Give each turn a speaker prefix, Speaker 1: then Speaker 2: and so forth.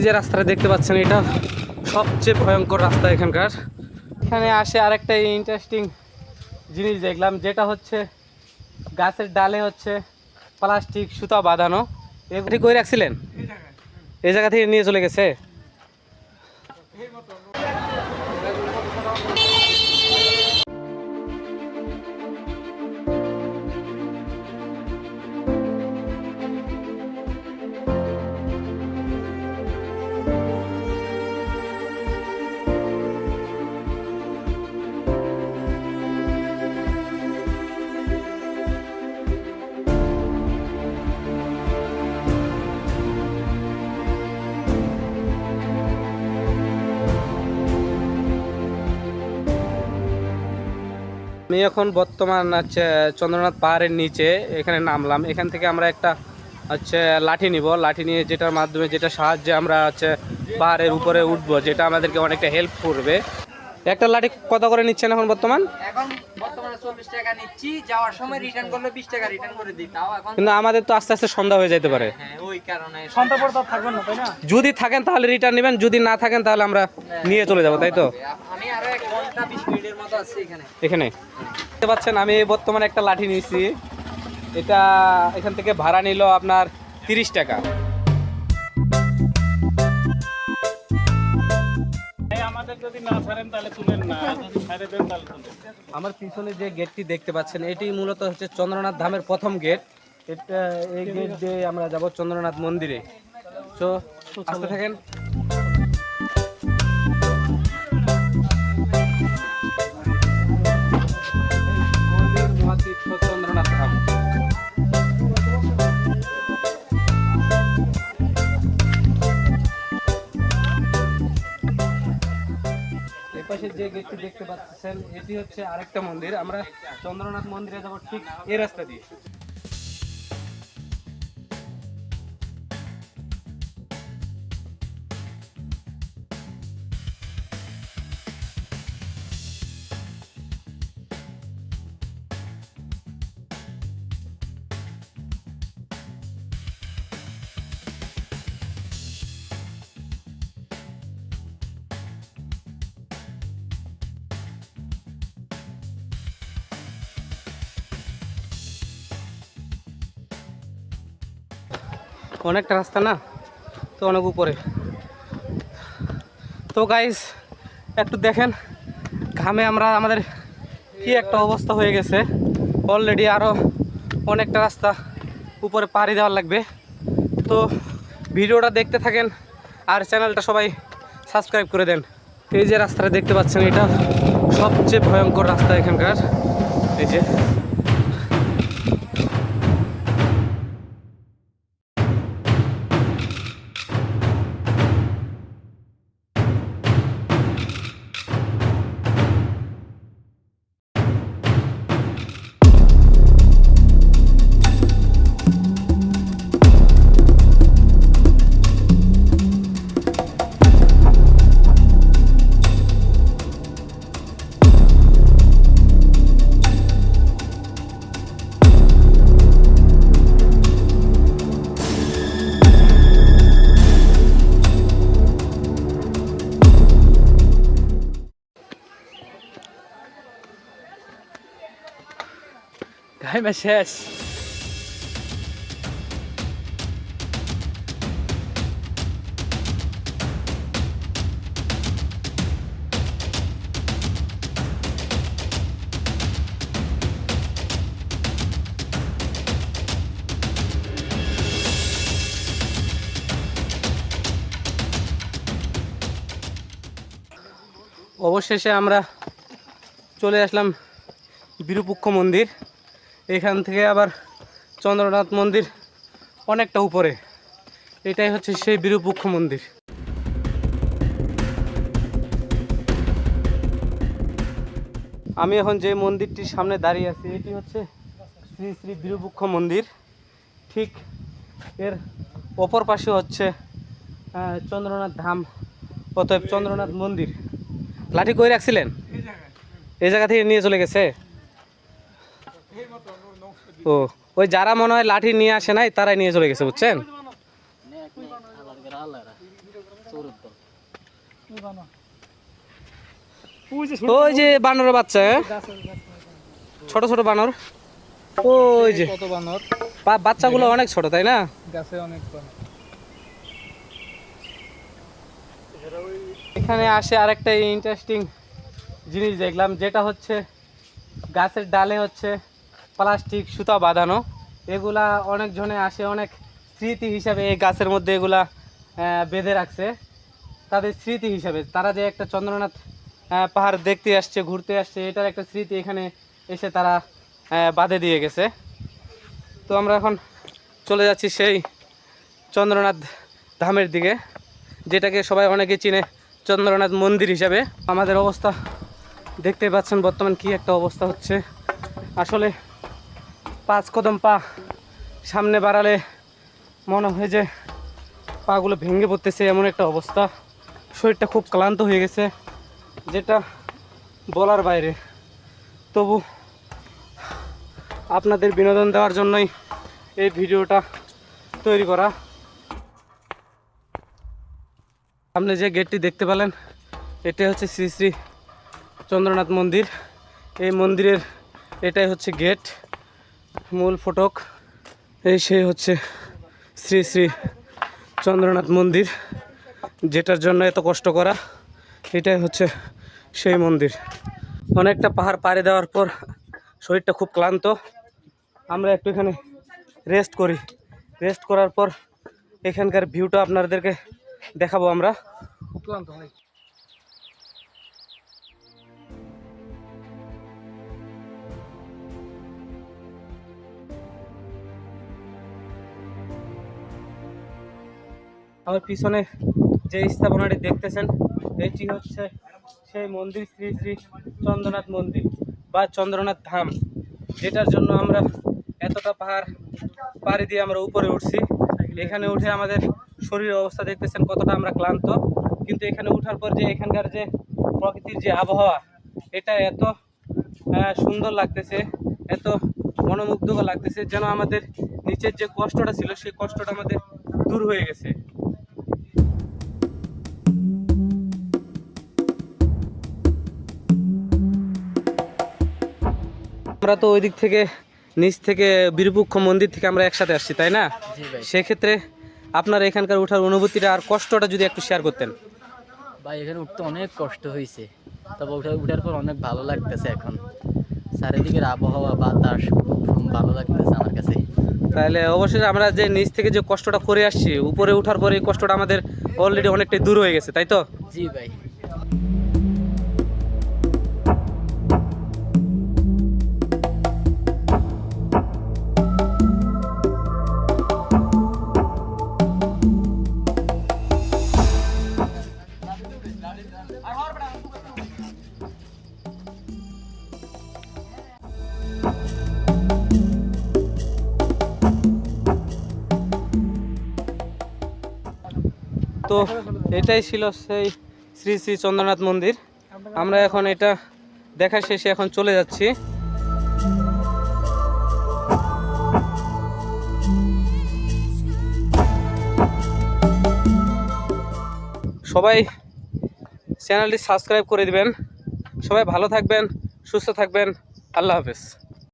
Speaker 1: যে রাস্তাটা দেখতে পাচ্ছেন এটা সবচেয়ে ভয়ঙ্কর রাস্তা এখানকার। এখানে আসে আরেকটা ইন্টারেস্টিং জিনিস দেখলাম, যেটা হচ্ছে গাছের ডালে হচ্ছে প্লাস্টিক সুতা বাঁধানো। এগুলি করে রাখছিলেন, এই জায়গা থেকে নিয়ে চলে গেছে। আমি এখন বর্তমান হচ্ছে চন্দ্রনাথ পাহাড়ের নিচে এখানে নামলাম। এখান থেকে আমরা একটা হচ্ছে লাঠি নিব, লাঠি নিয়ে যেটার মাধ্যমে যেটা সাহায্যে আমরা হচ্ছে পাহাড়ের উপরে উঠবো, যেটা আমাদেরকে অনেকটা হেল্প করবে। একটা লাঠি কত করে নিচ্ছেন এখন বর্তমানে
Speaker 2: 40 টাকা নিচ্ছি, যাওয়ার সময় রিটার্ন করলে 20 টাকা রিটার্ন করে দিই। তাও এখন
Speaker 1: কিন্তু আমাদের তো আস্তে আস্তে সন্ধ্যা হয়ে যেতে পারে।
Speaker 2: হ্যাঁ, ওই কারণে
Speaker 3: সন্ধ্যা পর তো থাকবেন না, তাই না?
Speaker 1: যদি থাকেন তাহলে রিটার্ন নেবেন, যদি না থাকেন তাহলে আমরা নিয়ে চলে যাব, তাই তো?
Speaker 2: আমি আরো 1 ঘন্টা 20 মিনিটের মতো আছি এখানে।
Speaker 1: এখানে দেখতে পাচ্ছেন আমি বর্তমানে একটা লাঠি নিয়েছি। এটা এখান থেকে ভাড়া নিল আপনার 30 টাকা।
Speaker 3: আমাদের যদি না ছাড়েন তাহলে তুলেন না, যদি ছাড়ে দেন তাহলে তুলেন।
Speaker 1: আমার পিছনে যে গেটটি দেখতে পাচ্ছেন এটি মূলত হচ্ছে চন্দ্রনাথ ধামের প্রথম গেট। এটা এই গেট দিয়ে আমরা যাব চন্দ্রনাথ মন্দিরে। তো আসতে থাকেন। চন্দ্রনাথ ধাম এপাশে যে গেটটি দেখতে পাচ্ছেন এটি হচ্ছে আরেকটা মন্দির। আমরা চন্দ্রনাথ মন্দিরে যাব ঠিক এই রাস্তা দিয়ে। অনেকটা রাস্তা না, তো অনেক উপরে। তো গাইস একটু দেখেন, ঘামে আমাদের কি একটা অবস্থা হয়ে গেছে। অলরেডি আরও অনেকটা রাস্তা উপরে পাড়ি দেওয়ার লাগবে। তো ভিডিওটা দেখতে থাকেন আর চ্যানেলটা সবাই সাবস্ক্রাইব করে দেন। এই যে রাস্তাটা দেখতে পাচ্ছেন এটা সবচেয়ে ভয়ঙ্কর রাস্তা এখানকার। এই যে ঘামে শেষ। অবশেষে আমরা চলে আসলাম বিরূপক্ষ মন্দির। এখান থেকে আবার চন্দ্রনাথ মন্দির অনেকটা উপরে। এটাই হচ্ছে সেই বিরূপক্ষ মন্দির। আমি এখন যে মন্দিরটির সামনে দাঁড়িয়ে আছি এটি হচ্ছে শ্রী শ্রী বিরূপক্ষ মন্দির। ঠিক এর অপর পাশে হচ্ছে চন্দ্রনাথ ধাম, অতএব চন্দ্রনাথ মন্দির। লাঠি কই রাখছিলেন, এই জায়গা থেকে নিয়ে চলে গেছে। ও ওই যারা মনে হয় লাঠি নিয়ে আসে নাই তারাই নিয়ে চলে গেছে, বুঝছেন। ওই যে বানরের বাচ্চা, হ্যাঁ? ছোট ছোট বানর, ওই যে
Speaker 3: কত বানর
Speaker 1: বাচ্চাগুলো অনেক ছোট, তাই না?
Speaker 3: গাছে অনেক বানর।
Speaker 1: এখানে আসে আরেকটা ইন্টারেস্টিং জিনিস দেখলাম, যেটা হচ্ছে গাছের ডালে হচ্ছে প্লাস্টিক সুতা বাঁধানো। এগুলা অনেকজনে আসে অনেক স্মৃতি হিসাবে এই গাছের মধ্যে এগুলা বেঁধে রাখছে তাদের স্মৃতি হিসাবে। তারা যে একটা চন্দ্রনাথ পাহাড় দেখতে আসছে, ঘুরতে আসছে, এটার একটা স্মৃতি এখানে এসে তারা বাঁধে দিয়ে গেছে। তো আমরা এখন চলে যাচ্ছি সেই চন্দ্রনাথ ধামের দিকে, যেটাকে সবাই অনেকে চিনে চন্দ্রনাথ মন্দির হিসাবে। আমাদের অবস্থা দেখতে পাচ্ছেন বর্তমান কি একটা অবস্থা হচ্ছে। আসলে 5 কদম পা সামনে বাড়ালে মনে হয় যে পাগুলো ভেঙে পড়তেছে, এমন একটা অবস্থা। শরীরটা খুব ক্লান্ত হয়ে গেছে, যেটা বলার বাইরে। তবু আপনাদের বিনোদন দেওয়ার জন্যই এই ভিডিওটা তৈরি করা। সামনে যে গেটটি দেখতে পেলেন, এটা হচ্ছে শ্রী শ্রী চন্দ্রনাথ মন্দির। এই মন্দিরের এটাই হচ্ছে গেট, মূল ফটক। এই সেই হচ্ছে শ্রী শ্রী চন্দ্রনাথ মন্দির, যেটার জন্য এত কষ্ট করা। এটাই হচ্ছে সেই মন্দির। অনেকটা পাহাড় পাড়ি দেওয়ার পর শরীরটা খুব ক্লান্ত। আমরা একটু এখানে রেস্ট করি। রেস্ট করার পর এখানকার ভিউটা আপনাদেরকে দেখাবো আমরা। খুব ক্লান্ত হয়। আমার পিছনে যে স্থাপনাটি দেখতেছেন, এটি হচ্ছে সেই মন্দির, শ্রী শ্রী চন্দ্রনাথ মন্দির বা চন্দ্রনাথ ধাম, যেটার জন্য আমরা এতটা পাহাড় পাড়ি দিয়ে আমরা উপরে উঠছি। এখানে উঠে আমাদের শরীরের অবস্থা দেখতেছেন কতটা আমরা ক্লান্ত, কিন্তু এখানে উঠার পর যে এখানকার যে প্রকৃতির যে আবহাওয়া, এটা এত সুন্দর লাগতেছে, এত মনোমুগ্ধকর লাগতেছে, যেন আমাদের নিচের যে কষ্টটা ছিল সেই কষ্টটা আমাদের দূর হয়ে গেছে। আমরা তো ওই দিক থেকে নিচ থেকে বীরপুক্ষ মন্দির থেকে আমরা একসাথে আসছি, তাই না? সেক্ষেত্রে আপনার এখানকার ওঠার অনুভূতিটা আর কষ্টটা যদি একটু শেয়ার করতেন।
Speaker 4: ভাই এখানে উঠতে অনেক কষ্ট হয়েছে, তবে উঠার পর অনেক ভালো লাগতেছে। এখন চারিদিকের আবহাওয়া বাতাস খুব ভালো লাগতেছে আমার কাছে।
Speaker 1: তাহলে অবশ্যই আমরা যে নিচ থেকে যে কষ্টটা করে আসছি, উপরে ওঠার পরে এই কষ্টটা আমাদের অলরেডি অনেকটাই দূর হয়ে গেছে, তাই তো?
Speaker 4: জি ভাই।
Speaker 1: তো এটাই ছিল সেই শ্রী শ্রী চন্দ্রনাথ মন্দির। আমরা এখন এটা দেখা শেষে এখন চলে যাচ্ছি। সবাই চ্যানেলটি সাবস্ক্রাইব করে দিবেন। সবাই ভালো থাকবেন, সুস্থ থাকবেন। আল্লাহ হাফেজ।